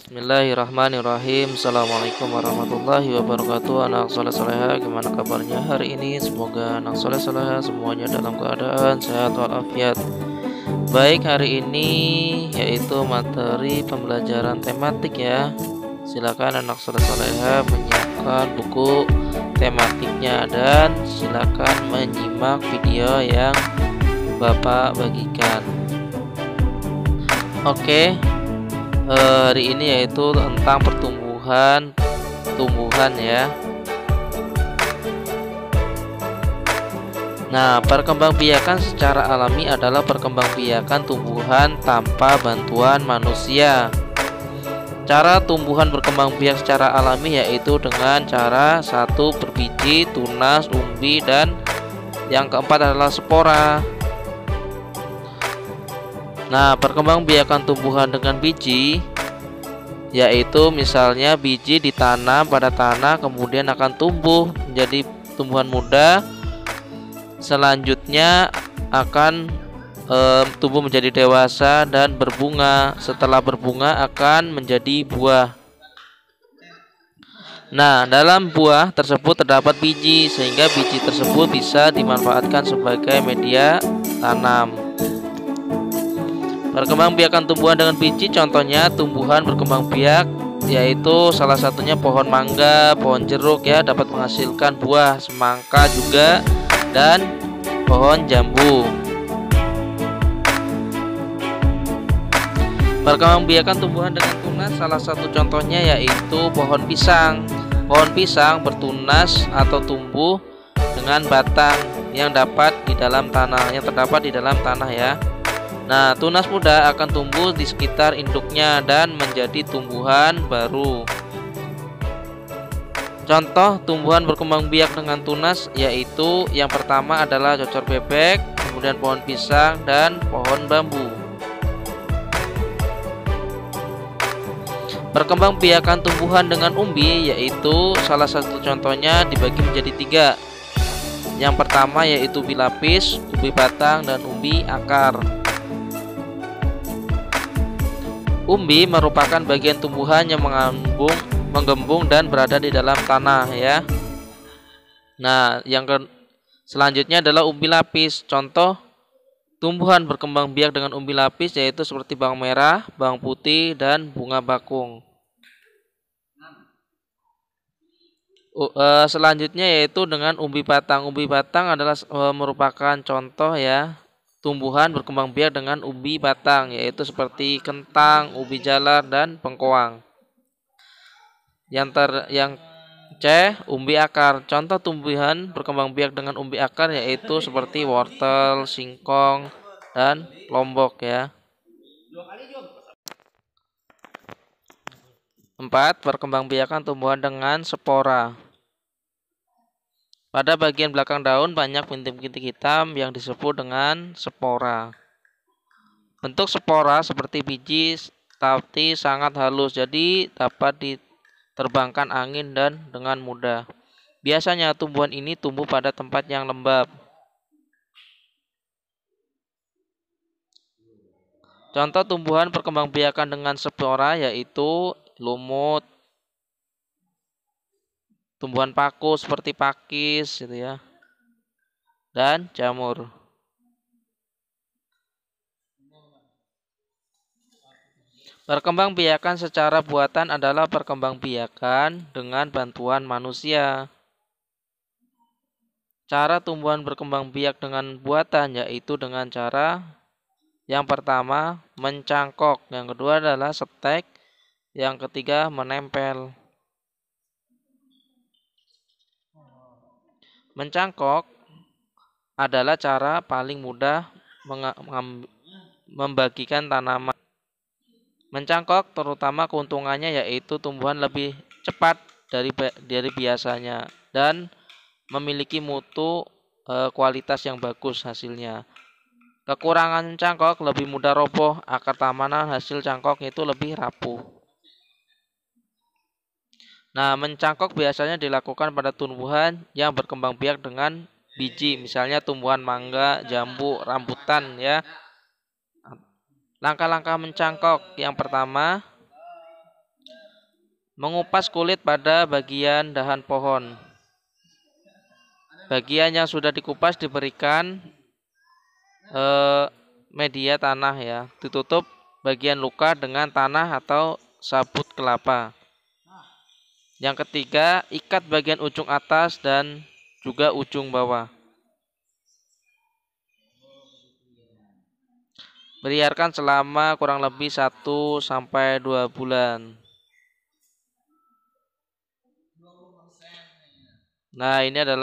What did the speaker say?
Bismillahirrahmanirrahim. Assalamualaikum warahmatullahi wabarakatuh. Anak soleh soleha, gimana kabarnya hari ini? Semoga anak soleh soleha semuanya dalam keadaan sehat walafiat. Baik, hari ini yaitu materi pembelajaran tematik ya. Silakan anak soleh soleha menyiapkan buku tematiknya dan silakan menyimak video yang Bapak bagikan. Oke. Hari ini yaitu tentang tumbuhan ya. Nah, perkembangbiakan secara alami adalah perkembangbiakan tumbuhan tanpa bantuan manusia. Cara tumbuhan berkembang biak secara alami yaitu dengan cara satu berbiji, tunas, umbi, dan yang keempat adalah spora. Nah, perkembangbiakan tumbuhan dengan biji yaitu misalnya biji ditanam pada tanah kemudian akan tumbuh menjadi tumbuhan muda, selanjutnya akan tumbuh menjadi dewasa dan berbunga. Setelah berbunga akan menjadi buah. Nah, dalam buah tersebut terdapat biji sehingga biji tersebut bisa dimanfaatkan sebagai media tanam. Perkembangbiakan tumbuhan dengan biji, contohnya tumbuhan berkembang biak yaitu salah satunya pohon mangga, pohon jeruk ya, dapat menghasilkan buah, semangka juga, dan pohon jambu. Perkembangbiakan tumbuhan dengan tunas, salah satu contohnya yaitu pohon pisang. Pohon pisang bertunas atau tumbuh dengan batang yang terdapat di dalam tanah ya. Nah, tunas muda akan tumbuh di sekitar induknya dan menjadi tumbuhan baru. Contoh tumbuhan berkembang biak dengan tunas yaitu yang pertama adalah cocor bebek, kemudian pohon pisang, dan pohon bambu. Perkembangbiakan tumbuhan dengan umbi yaitu salah satu contohnya dibagi menjadi tiga. Yang pertama yaitu umbi lapis, umbi batang, dan umbi akar. Umbi merupakan bagian tumbuhan yang menggembung dan berada di dalam tanah ya. Nah, selanjutnya adalah umbi lapis. Contoh tumbuhan berkembang biak dengan umbi lapis yaitu seperti bawang merah, bawang putih, dan bunga bakung. Selanjutnya yaitu dengan umbi batang. Umbi batang adalah merupakan contoh ya tumbuhan berkembang biak dengan umbi batang yaitu seperti kentang, ubi jalar, dan bengkoang. Yang C, umbi akar. Contoh tumbuhan berkembang biak dengan umbi akar yaitu seperti wortel, singkong, dan lombok ya. 4. Perkembangbiakan tumbuhan dengan spora. Pada bagian belakang daun banyak bintik-bintik hitam yang disebut dengan spora. Bentuk spora seperti biji tapi sangat halus, jadi dapat diterbangkan angin dan dengan mudah. Biasanya tumbuhan ini tumbuh pada tempat yang lembab. Contoh tumbuhan perkembangbiakan dengan spora yaitu lumut, tumbuhan paku seperti pakis gitu ya, dan jamur. Perkembangbiakan secara buatan adalah perkembangbiakan dengan bantuan manusia. Cara tumbuhan berkembang biak dengan buatan yaitu dengan cara yang pertama mencangkok, yang kedua adalah setek, yang ketiga menempel. Mencangkok adalah cara paling mudah membagikan tanaman. Mencangkok terutama keuntungannya yaitu tumbuhan lebih cepat dari biasanya dan memiliki mutu kualitas yang bagus hasilnya. Kekurangan cangkok lebih mudah roboh, akar tanaman hasil cangkok itu lebih rapuh. Nah, mencangkok biasanya dilakukan pada tumbuhan yang berkembang biak dengan biji, misalnya tumbuhan mangga, jambu, rambutan ya. Langkah-langkah mencangkok. Yang pertama, Mengupas kulit pada bagian dahan pohon. Bagian yang sudah dikupas diberikan media tanah ya. Ditutup bagian luka dengan tanah atau sabut kelapa. Yang ketiga, ikat bagian ujung atas dan juga ujung bawah. Biarkan selama kurang lebih 1-2 bulan. Nah, ini adalah